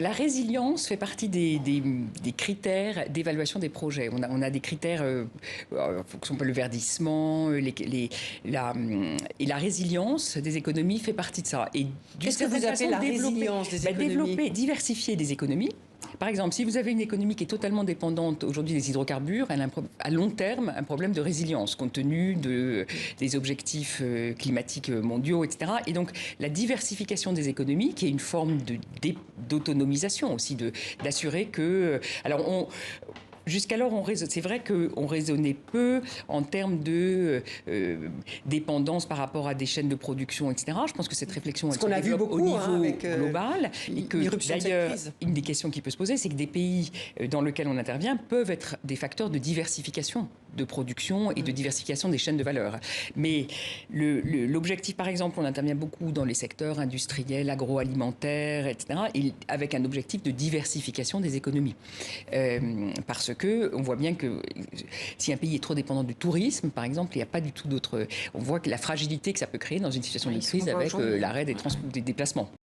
La résilience fait partie des critères d'évaluation des projets. On a des critères, fonction le verdissement, et la résilience des économies fait partie de ça. Et Qu'est-ce que vous appelez la résilience des économies? Développer, diversifier des économies. Par exemple, si vous avez une économie qui est totalement dépendante aujourd'hui des hydrocarbures, elle a à long terme un problème de résilience compte tenu des objectifs climatiques mondiaux, etc. Et donc la diversification des économies, qui est une forme d'autonomisation aussi, d'assurer que... Alors jusqu'alors, c'est vrai qu'on raisonnait peu en termes de dépendance par rapport à des chaînes de production, etc. Je pense que cette réflexion, elle se développe au niveau global. Et que d'ailleurs, une des questions qui peut se poser, c'est que des pays dans lesquels on intervient peuvent être des facteurs de diversification de production et de diversification des chaînes de valeur. Mais l'objectif, par exemple, on intervient beaucoup dans les secteurs industriels, agroalimentaires, etc., et avec un objectif de diversification des économies. Parce que on voit bien que si un pays est trop dépendant du tourisme, par exemple, il n'y a pas du tout d'autre... On voit que la fragilité que ça peut créer dans une situation de crise avec l'arrêt des déplacements.